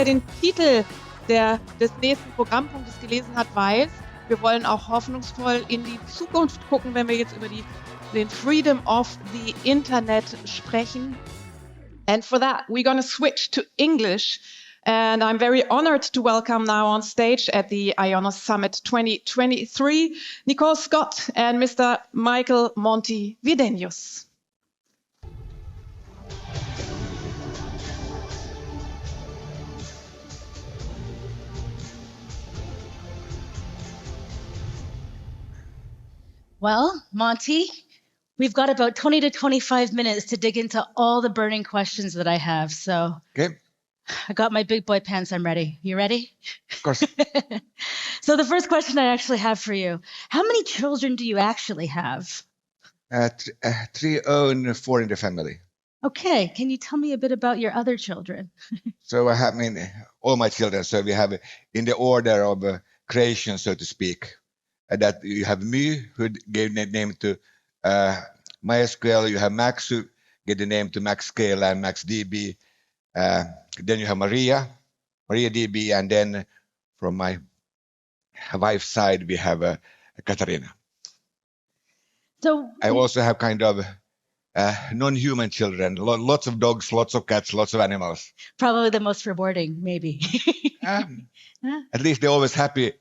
den Titel des nächsten Programmpunktes gelesen hat, weiß, wir wollen auch hoffnungsvoll in die Zukunft gucken, wenn wir jetzt über den Freedom of the Internet sprechen. And for that, we're going to switch to English. And I'm very honored to welcome now on stage at the IONOS Summit 2023, Nicole Scott and Mr. Michael Monti Widenius. Well, Monty, we've got about 20 to 25 minutes to dig into all the burning questions that I have. So Okay, I got my big boy pants. I'm ready. You ready? of course. So the first question I actually have for you, how many children do you actually have? 3 own, 4 in the family. Okay. Can you tell me a bit about your other children? So I have all my children. So we have in the order of creation, so to speak, that you have Me, who gave the name to MySQL. You have Max, who gave the name to MaxScale and MaxDB. Then you have MariaDB, and then from my wife's side, we have Katarina. So I also have kind of non-human children, lots of dogs, lots of cats, lots of animals. probably the most rewarding, maybe. At least they're always happy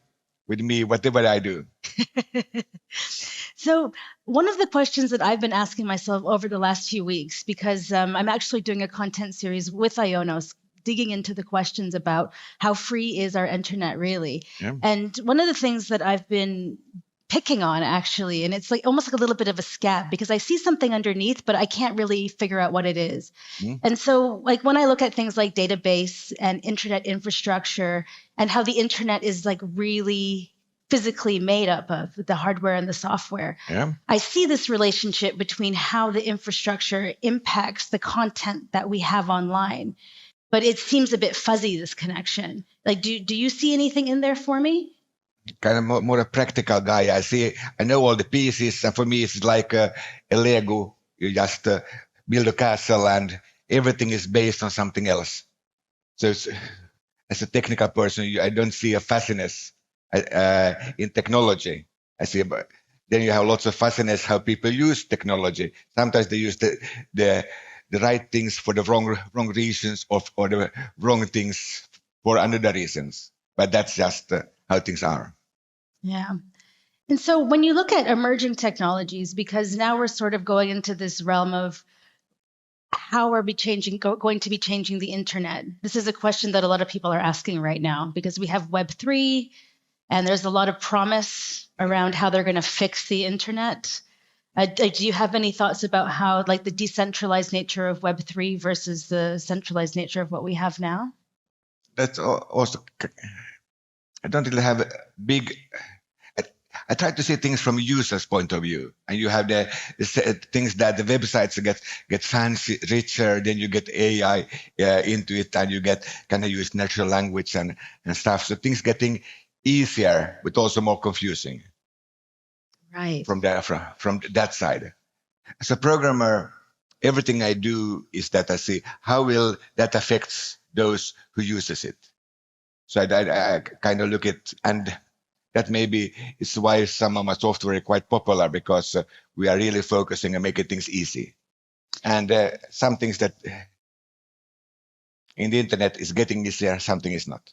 with me, whatever I do. So one of the questions that I've been asking myself over the last few weeks, because I'm actually doing a content series with IONOS, digging into the questions about how free is our internet really. Yeah. And one of the things that I've been picking on actually, and it's like almost like a little bit of a scab because I see something underneath, but I can't really figure out what it is. And so like when I look at things like database and internet infrastructure and how the internet is like really physically made up of the hardware and the software, Yeah. I see this relationship between how the infrastructure impacts the content that we have online. But it seems a bit fuzzy, this connection. Like, do you see anything in there for me? Kind of more a practical guy. I know all the pieces, and for me, it's like a Lego. You just build a castle, and everything is based on something else. So, as a technical person, I don't see a fuzziness in technology. I see, but then you have lots of fuzziness how people use technology. Sometimes they use the right things for the wrong reasons, or the wrong things for another reasons. But that's just how things are. Yeah. And so when you look at emerging technologies, because now we're sort of going into this realm of how are we going to be changing the internet? This is a question that a lot of people are asking right now because we have Web3 and there's a lot of promise around how they're going to fix the internet. Do you have any thoughts about how like the decentralized nature of Web3 versus the centralized nature of what we have now? That's also, I don't really have a big, I try to see things from a user's point of view. And you have the things that the websites get fancy, richer, then you get AI into it, and you kind of use natural language and stuff. So things getting easier, but also more confusing. Right. From that side. As a programmer, everything I do is that I see how will that affects those who uses it. So I kind of look at, and that maybe is why some of my software is quite popular, because we are really focusing on making things easy. And some things that in the internet is getting easier, something is not.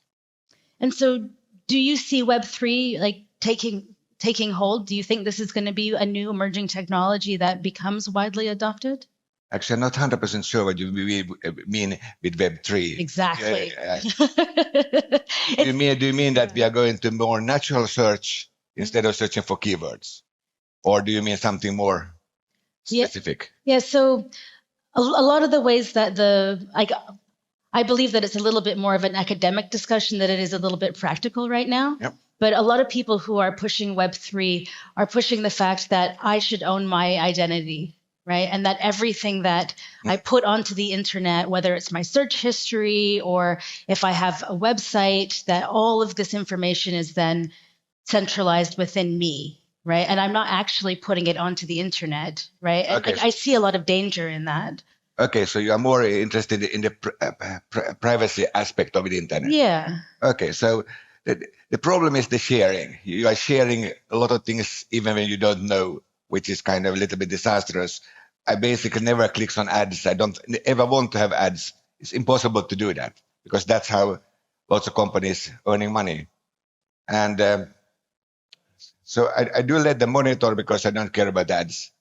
And so do you see Web3 like taking hold? Do you think this is going to be a new emerging technology that becomes widely adopted? Actually, I'm not 100% sure what you mean with Web3. Exactly. Do you mean that we are going to more natural search instead of searching for keywords? Or do you mean something more specific? Yeah, so a lot of the ways that I believe that it's a little bit more of an academic discussion than it is a little bit practical right now. Yep. But a lot of people who are pushing Web3 are pushing the fact that I should own my identity, right? And that everything that I put onto the internet, whether it's my search history or if I have a website, that all of this information is then centralized within me, right? And I'm not actually putting it onto the internet, right? Okay. I see a lot of danger in that. Okay, so you are more interested in the privacy aspect of the internet. Yeah. Okay, so the problem is the sharing. You are sharing a lot of things even when you don't know, which is kind of a little bit disastrous. I basically never click on ads. I don't ever want to have ads. It's impossible to do that because that's how lots of companies earning money. And so I do let them monitor because I don't care about ads.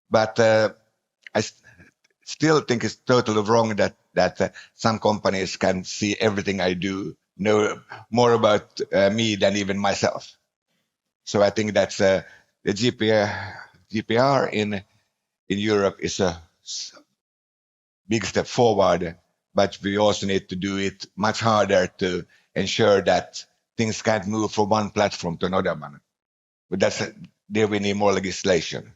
But I still think it's totally wrong that some companies can see everything I do, know more about me than even myself. So I think that's the GDPR in Europe is a big step forward, but we also need to do it much harder to ensure that things can't move from one platform to another one. But there we need more legislation.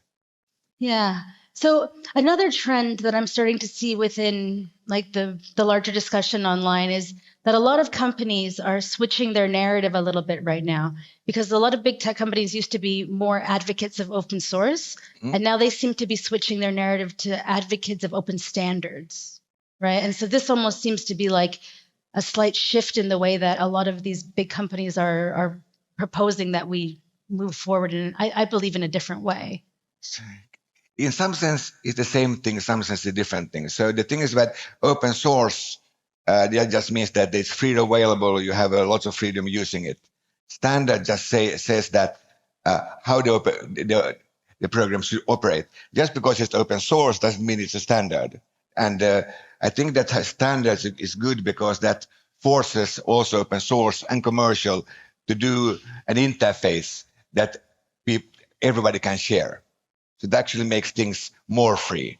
Yeah. So another trend that I'm starting to see within like the larger discussion online is that a lot of companies are switching their narrative a little bit right now, because a lot of big tech companies used to be more advocates of open source, and now they seem to be switching their narrative to advocates of open standards, right? And so this almost seems to be like a slight shift in the way that a lot of these big companies are proposing that we move forward in, I believe, in a different way. In some sense, it's the same thing. In some sense, it's a different thing. So the thing is that open source, that just means that it's freely available. You have lots of freedom using it. Standard just says that how the program should operate. Just because it's open source doesn't mean it's a standard. And I think that standards is good because that forces also open source and commercial to do an interface that everybody can share. So it actually makes things more free.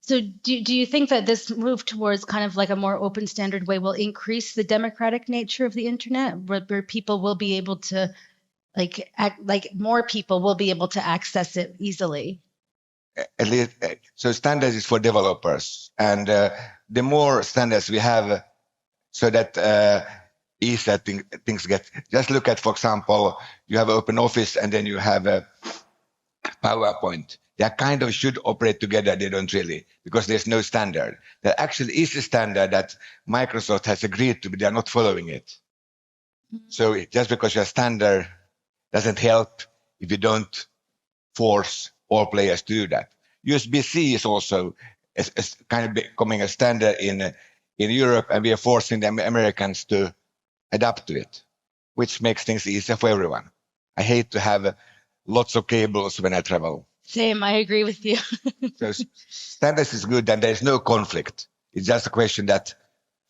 So do you think that this move towards kind of like a more open standard way will increase the democratic nature of the internet, where people will be able to more people will be able to access it easily? At least, so standards is for developers, and the more standards we have, so that ease that things get. Just look at, for example, you have Open Office, and then you have PowerPoint. They kind of should operate together. They don't really, because there's no standard. There actually is a standard that Microsoft has agreed to, but they're not following it. So just because you're standard doesn't help if you don't force all players to do that. USB-C is also kind of becoming a standard in Europe, and we are forcing the Americans to adapt to it, which makes things easier for everyone. I hate to have lots of cables when I travel. Same, I agree with you. So standards is good, and there's no conflict. It's just a question that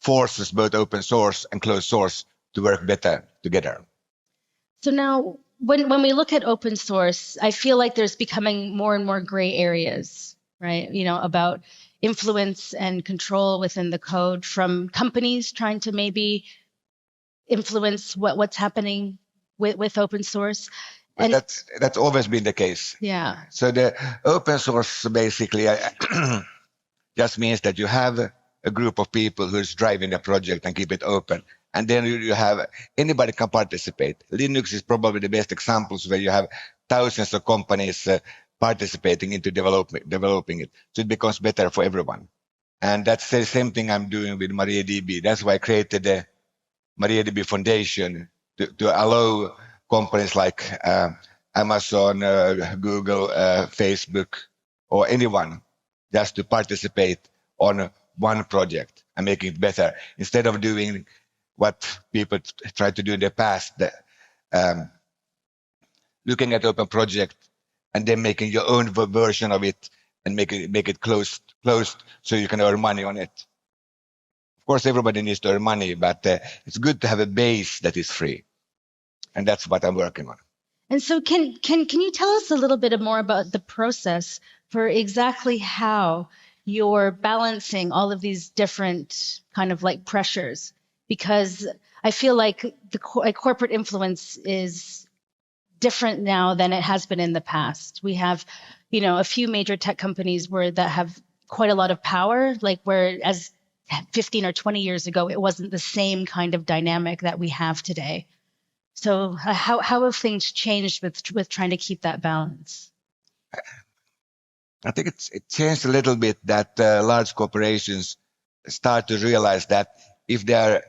forces both open source and closed source to work better together. So now, when we look at open source, I feel like there's becoming more and more gray areas, right? You know, about influence and control within the code from companies trying to maybe influence what's happening with open source. But that's always been the case. Yeah. So the open source basically just means that you have a group of people who's driving the project and keep it open. And then you have anybody can participate. Linux is probably the best examples where you have thousands of companies participating into developing it. So it becomes better for everyone. And that's the same thing I'm doing with MariaDB. That's why I created the MariaDB Foundation to allow companies like Amazon, Google, Facebook, or anyone just to participate on one project and making it better instead of doing what people tried to do in the past, looking at open project and then making your own version of it and make it closed so you can earn money on it. Of course, everybody needs to earn money, but it's good to have a base that is free. And that's what I'm working on. And so can you tell us a little bit more about the process for exactly how you're balancing all of these different kind of like pressures? Because I feel like the corporate influence is different now than it has been in the past. We have, you know, a few major tech companies that have quite a lot of power, like whereas 15 or 20 years ago, it wasn't the same kind of dynamic that we have today. So how have things changed with trying to keep that balance? I think it changed a little bit that large corporations start to realize that if they are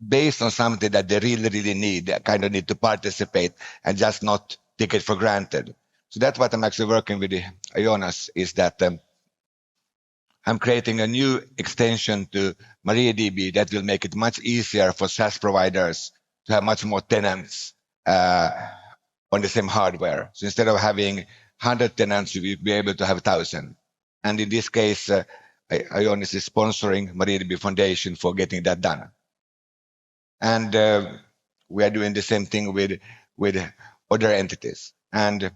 based on something that they really, really need, they kind of need to participate and just not take it for granted. So that's what I'm actually working with IONOS, is that I'm creating a new extension to MariaDB that will make it much easier for SaaS providers to have much more tenants on the same hardware. So instead of having 100 tenants, you'll be able to have 1,000. And in this case, IONOS is sponsoring MariaDB Foundation for getting that done. And we are doing the same thing with other entities. And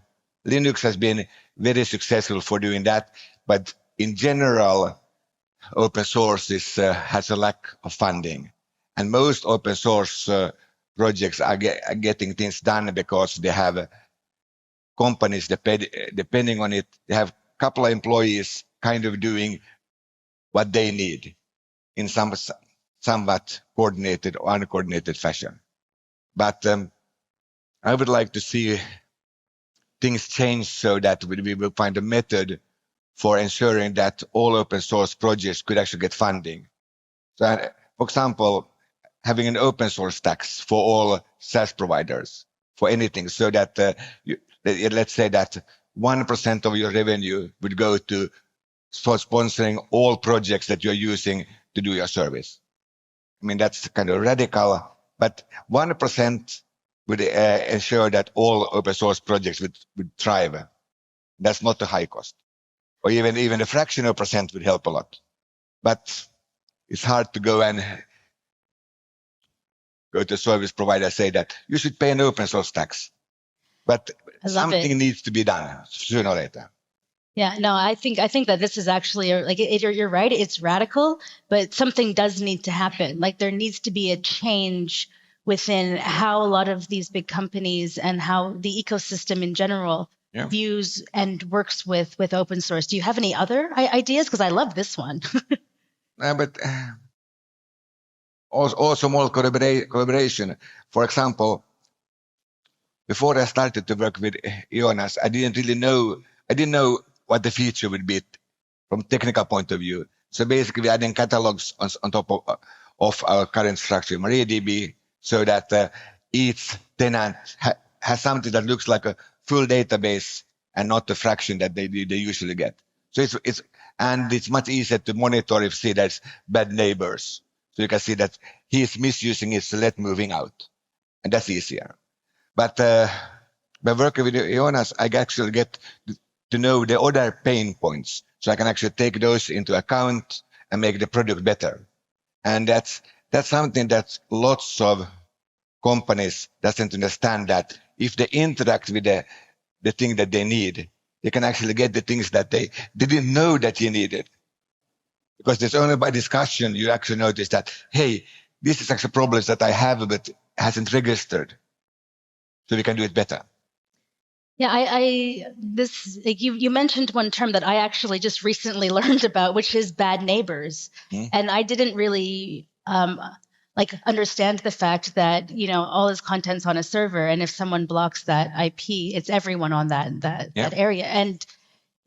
Linux has been very successful for doing that. But in general, open source has a lack of funding. And most open source projects are getting things done because they have companies depending on it. They have a couple of employees kind of doing what they need in somewhat coordinated or uncoordinated fashion. But I would like to see things change so that we will find a method for ensuring that all open source projects could actually get funding. So, for example, having an open source tax for all SaaS providers for anything, so that let's say that 1% of your revenue would go to for sponsoring all projects that you're using to do your service. I mean, that's kind of radical, but 1% would ensure that all open source projects would thrive. That's not a high cost. Or even a fraction of percent would help a lot. But it's hard to go to a service provider and say that you should pay an open source tax. But something needs to be done sooner or later. Yeah, no, I think that this is actually you're right. It's radical, but something does need to happen. Like there needs to be a change within how a lot of these big companies and how the ecosystem in general views and works with open source. Do you have any other ideas? Because I love this one. But also more collaboration. For example, before I started to work with IONOS, I didn't know what the feature would be from technical point of view. So basically, we're adding catalogs on top of our current structure, MariaDB, so that each tenant has something that looks like a full database and not the fraction that they usually get. So it's much easier to monitor if see that's bad neighbors. So you can see that he's misusing his select moving out, and that's easier. But by working with IONOS, I actually get to know the other pain points, so I can actually take those into account and make the product better. And that's something that lots of companies doesn't understand, that if they interact with the thing that they need, they can actually get the things that they didn't know that you needed. Because it's only by discussion you actually notice that, hey, this is actually problems that I have but hasn't registered. So we can do it better. Yeah, you mentioned one term that I actually just recently learned about, which is bad neighbors. And I didn't really understand the fact that, all his content's on a server, and if someone blocks that IP, it's everyone on that area. And,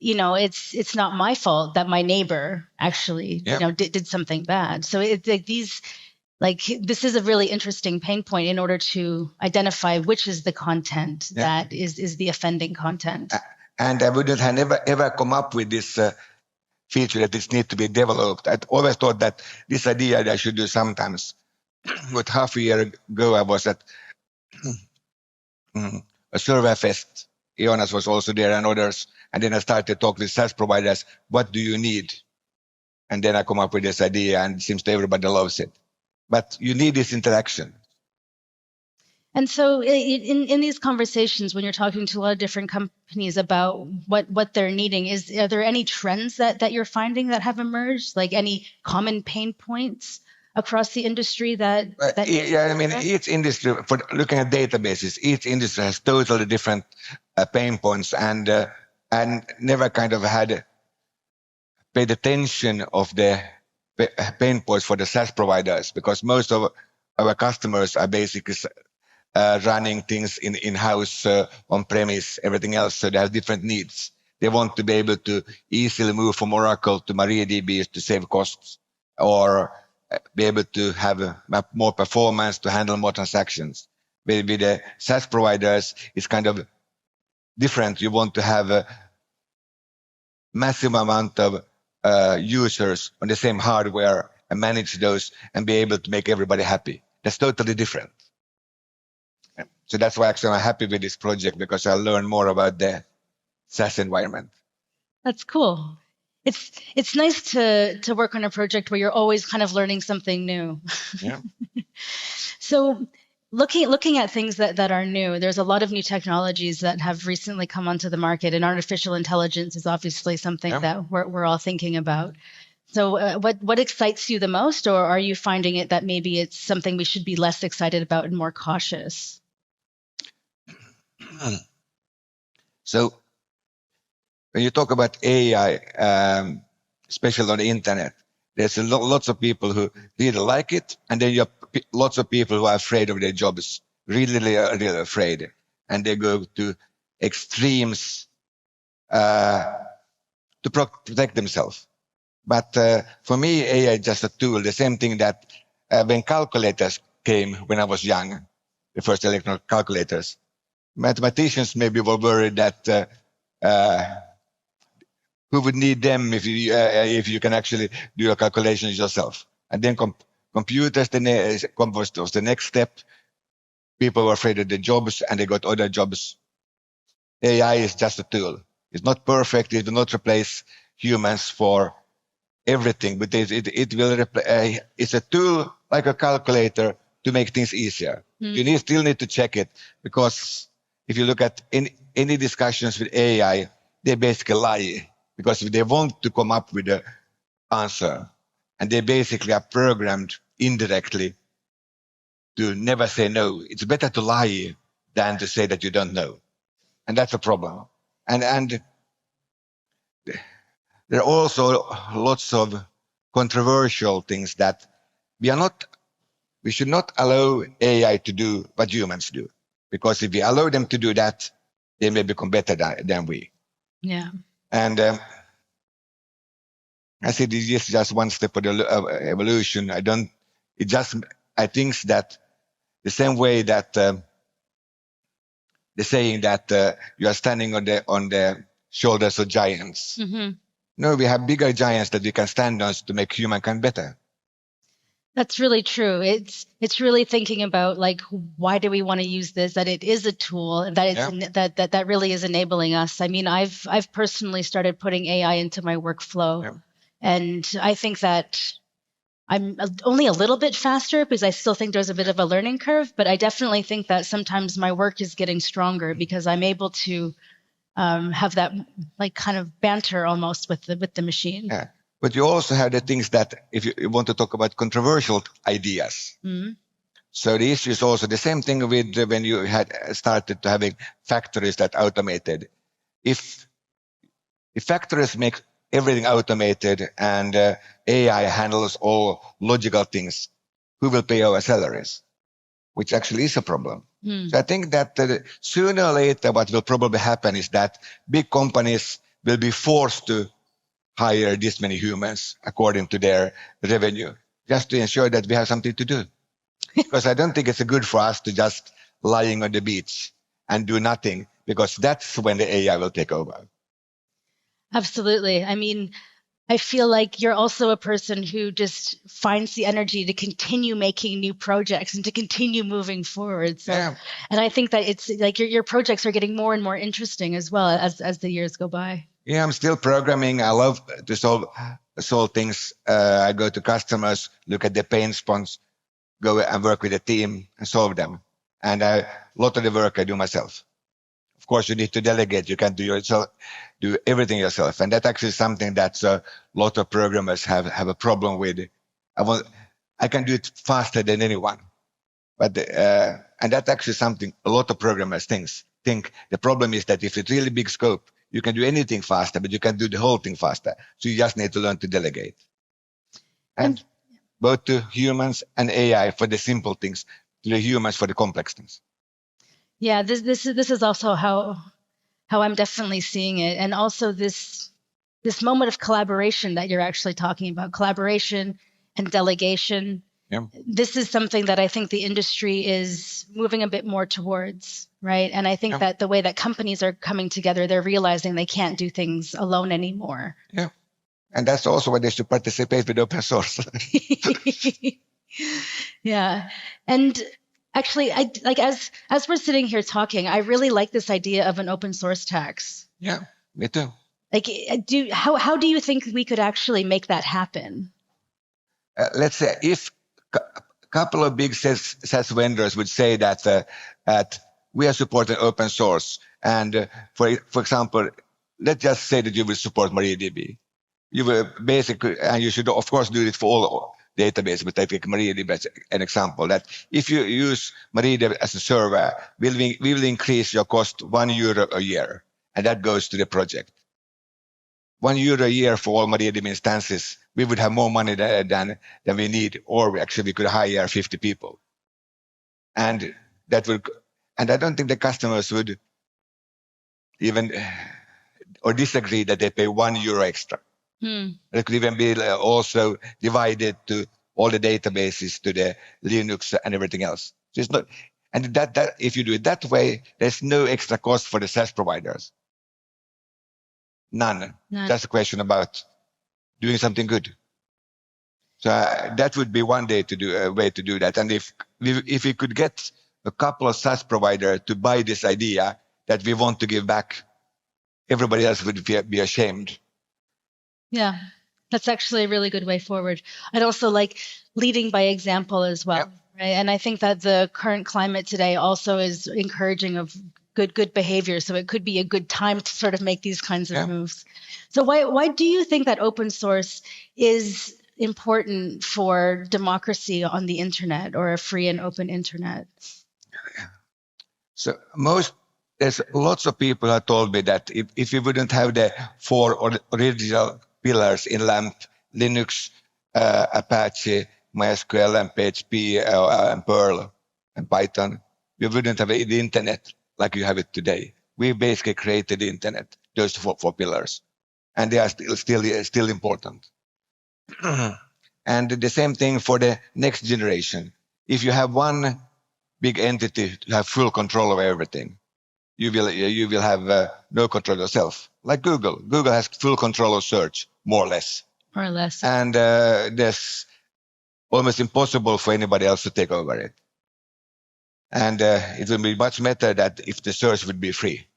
it's not my fault that my neighbor actually, did something bad. So it's like this is a really interesting pain point in order to identify which is the content that is the offending content. And I wouldn't have ever come up with this feature that this needs to be developed. I always thought that this idea that I should do sometimes. But half a year ago, I was at a server fest. IONOS was also there and others. And then I started to talk with SaaS providers. What do you need? And then I come up with this idea, and it seems that everybody loves it. But you need this interaction. And so in these conversations, when you're talking to a lot of different companies about what they're needing, are there any trends that you're finding that have emerged? Like any common pain points across the industry each industry, for looking at databases, each industry has totally different pain points, and never kind of had paid attention of the pain points for the SaaS providers, because most of our customers are basically running things in-house, on-premise, everything else. So they have different needs. They want to be able to easily move from Oracle to MariaDB to save costs, or be able to have more performance to handle more transactions. With the SaaS providers, it's kind of different. You want to have a massive amount of users on the same hardware and manage those and be able to make everybody happy. That's totally different. So that's why actually I'm happy with this project, because I learn more about the SaaS environment. That's cool. It's nice to work on a project where you're always kind of learning something new. Yeah. So looking at things that are new, there's a lot of new technologies that have recently come onto the market, and artificial intelligence is obviously something that we're all thinking about. So what excites you the most, or are you finding it that maybe it's something we should be less excited about and more cautious? So when you talk about AI, especially on the internet, there's lots of people who really like it, and then you have lots of people who are afraid of their jobs, really afraid, and they go to extremes to protect themselves. But for me, AI is just a tool, the same thing that when calculators came when I was young, the first electronic calculators, mathematicians maybe were worried that who would need them if you can actually do your calculations yourself. And then computers, was the next step. People were afraid of the jobs, and they got other jobs. AI is just a tool. It's not perfect. It will not replace humans for everything, but it will it's a tool like a calculator to make things easier. You still need to check it, because if you look at any discussions with AI, they basically lie, because if they want to come up with an answer, and they basically are programmed indirectly to never say no. It's better to lie than to say that you don't know, and that's a problem. And there are also lots of controversial things that we should not allow AI to do what humans do, because if we allow them to do that, they may become better than we. Yeah. And I say this is just one step of the evolution. I think that the same way that the saying that you are standing on the shoulders of giants. Mm-hmm. No, we have bigger giants that we can stand on to make humankind better. That's really true. It's really thinking about, like, why do we want to use this? That it is a tool, that it's that really is enabling us. I mean, I've personally started putting AI into my workflow, and I think that I'm only a little bit faster because I still think there's a bit of a learning curve. But I definitely think that sometimes my work is getting stronger because I'm able to have that like kind of banter almost with the machine. Yeah. But you also have the things that, if you want to talk about controversial ideas. Mm-hmm. So the issue is also the same thing with when you had started to having factories that automated. If factories make everything automated and AI handles all logical things, who will pay our salaries? Which actually is a problem. So I think that sooner or later what will probably happen is that big companies will be forced to hire this many humans according to their revenue, just to ensure that we have something to do. Because I don't think it's good for us to just lying on the beach and do nothing, because that's when the AI will take over. Absolutely. I mean, I feel like you're also a person who just finds the energy to continue making new projects and to continue moving forward. So, and I think that it's like your projects are getting more and more interesting as well as the years go by. Yeah, I'm still programming. I love to solve things. I go to customers, look at the pain points, go and work with a team and solve them. And a lot of the work I do myself. Of course, you need to delegate. You can't do everything yourself. And that's actually something that a lot of programmers have a problem with. I can do it faster than anyone. But and that's actually something a lot of programmers think. The problem is that if it's really big scope, you can do anything faster, but you can do the whole thing faster. So you just need to learn to delegate. And both to humans and AI for the simple things, to the humans for the complex things. Yeah, this is also how how I'm definitely seeing it. And also this moment of collaboration that you're actually talking about, collaboration and delegation. Yeah. This is something that I think the industry is moving a bit more towards, right? And I think that the way that companies are coming together, they're realizing they can't do things alone anymore. Yeah. And that's also why they should participate with open source. Yeah. And actually, as we're sitting here talking, I really like this idea of an open source tax. Yeah, me too. Like, how do you think we could actually make that happen? Let's say if a couple of big SaaS vendors would say that we are supporting open source, and for example, let's just say that you will support MariaDB. You will basically, and you should of course do it for all databases, but I take MariaDB as an example. That if you use MariaDB as a server, we will increase your cost €1 a year, and that goes to the project. €1 a year for all MariaDB instances, we would have more money than we need, or we could hire 50 people. And that would, and I don't think the customers would even or disagree that they pay €1 extra. It could even be also divided to all the databases, to the Linux and everything else. So it's not, and that if you do it that way, there's no extra cost for the SaaS providers. None. That's a question about doing something good. So that would be one way to do that. And if we could get a couple of SaaS providers to buy this idea that we want to give back, everybody else would be ashamed. Yeah, that's actually a really good way forward. I'd also like leading by example as well, right? And I think that the current climate today also is encouraging of good behavior. So it could be a good time to sort of make these kinds of moves. So why do you think that open source is important for democracy on the internet, or a free and open internet? So there's lots of people who have told me that if you wouldn't have the 4 original pillars in LAMP, Linux, Apache, MySQL, and PHP, and Perl, and Python, you wouldn't have the internet like you have it today. We basically created the internet, those 4 pillars, and they are still important. And the same thing for the next generation. If you have one big entity to have full control of everything, you will have no control yourself. Like Google. Google has full control of search, more or less. More or less. And there's almost impossible for anybody else to take over it. And it would be much better that if the search would be free.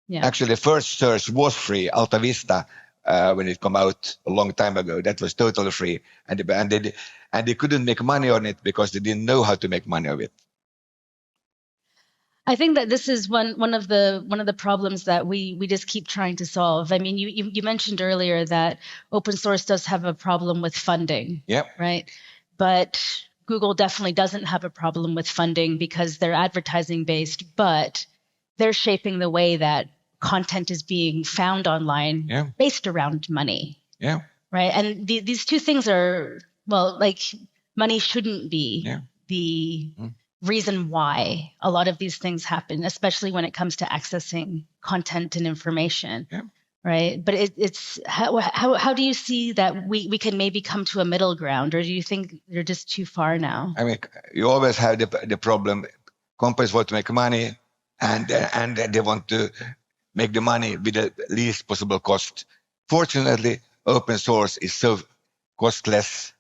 Yeah. Actually, the first search was free, Alta Vista, when it came out a long time ago. That was totally free. And they couldn't make money on it because they didn't know how to make money of it. I think that this is one of the problems that we just keep trying to solve. I mean, you mentioned earlier that open source does have a problem with funding. Yep. Right. But Google definitely doesn't have a problem with funding because they're advertising based, but they're shaping the way that content is being found online based around money. Yeah. Right. And these two things are, well, like money shouldn't be the reason why a lot of these things happen, especially when it comes to accessing content and information. Yeah. Right. But it's how do you see that we can maybe come to a middle ground, or do you think they're just too far now? I mean, you always have the problem. Companies want to make money and they want to make the money with the least possible cost. Fortunately, open source is so costless,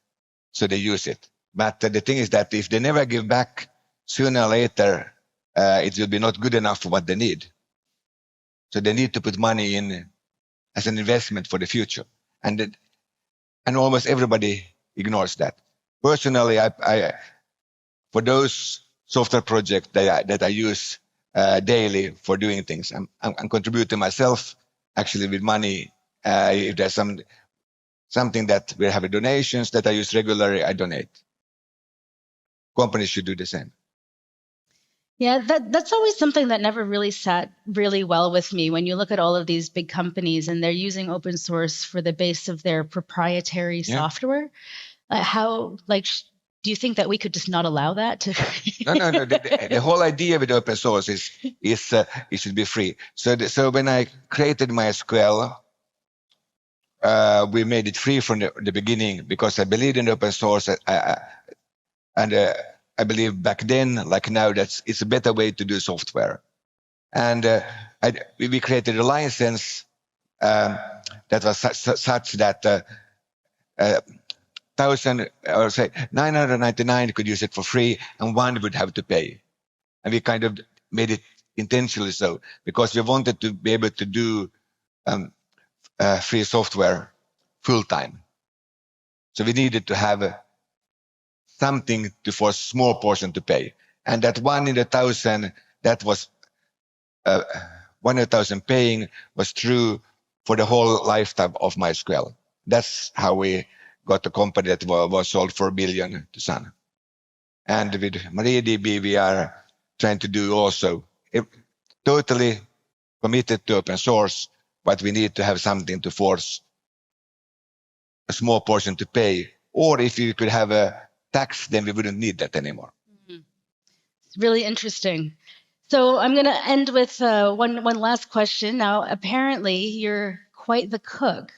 so they use it. But the thing is that if they never give back, sooner or later, it will be not good enough for what they need. So they need to put money in as an investment for the future. And almost everybody ignores that. Personally, I for those software projects that I use daily for doing things, I'm contributing myself actually with money. If there's something that we have donations that I use regularly, I donate. Companies should do the same. Yeah, that's always something that never really sat really well with me. When you look at all of these big companies and they're using open source for the base of their proprietary software, how Do you think that we could just not allow that to? No. The whole idea with open source is it should be free. So when I created MySQL, we made it free from the beginning because I believed in open source, and I believe back then, like now, that it's a better way to do software. And we created a license that was such that 999 could use it for free, and one would have to pay. And we kind of made it intentionally so because we wanted to be able to do free software full time. So we needed to have something to force a small portion to pay. And that 1 in 1,000, that was 1 in 1,000 paying was true for the whole lifetime of MySQL. That's how we got a company that was sold for $1 billion to Sun. And with MariaDB, we are trying to do also totally committed to open source, but we need to have something to force a small portion to pay. Or if you could have a tax, then we wouldn't need that anymore. Mm-hmm. It's really interesting. So I'm going to end with one last question. Now, apparently, you're quite the cook.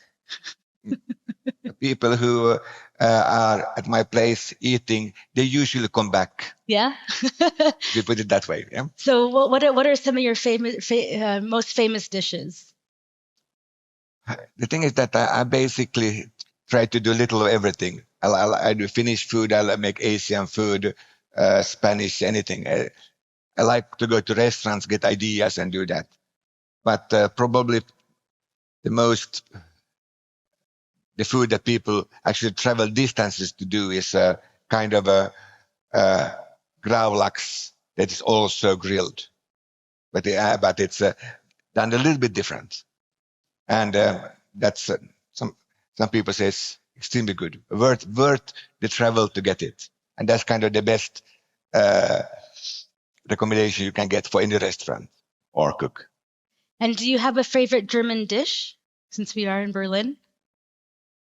The people who are at my place eating, they usually come back. Yeah? We put it that way. Yeah. So what are some of your most famous dishes? The thing is that I basically try to do a little of everything. I do Finnish food, I make Asian food, Spanish, anything. I like to go to restaurants, get ideas and do that. But probably the food that people actually travel distances to do is a kind of a gravlax that is also grilled. But it's done a little bit different. And that's some people say it's extremely good. Worth the travel to get it. And that's kind of the best recommendation you can get for any restaurant or cook. And do you have a favorite German dish, since we are in Berlin?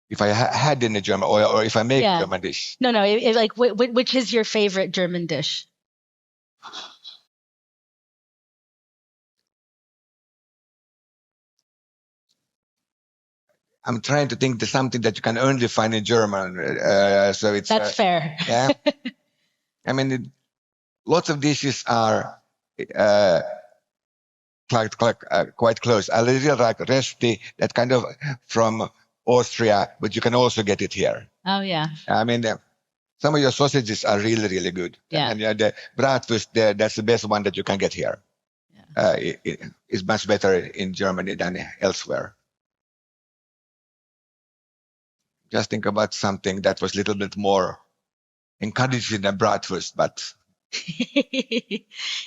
If I had in a German, or if I make German dish. No, which is your favorite German dish? I'm trying to think of something that you can only find in German. So it's that's fair. Yeah. I mean, lots of dishes are quite close. I really like resti, that kind of from Austria, but you can also get it here. Oh, yeah. I mean, some of your sausages are really, really good. Yeah. And the bratwurst, that's the best one that you can get here. Yeah. It is much better in Germany than elsewhere. Just think about something that was a little bit more encouraging than bratwurst, but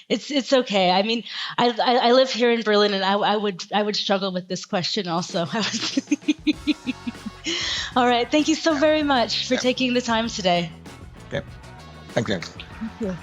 it's okay. I mean, I live here in Berlin, and I would struggle with this question also. All right, thank you so very much for taking the time today. Okay, thank you. Thank you.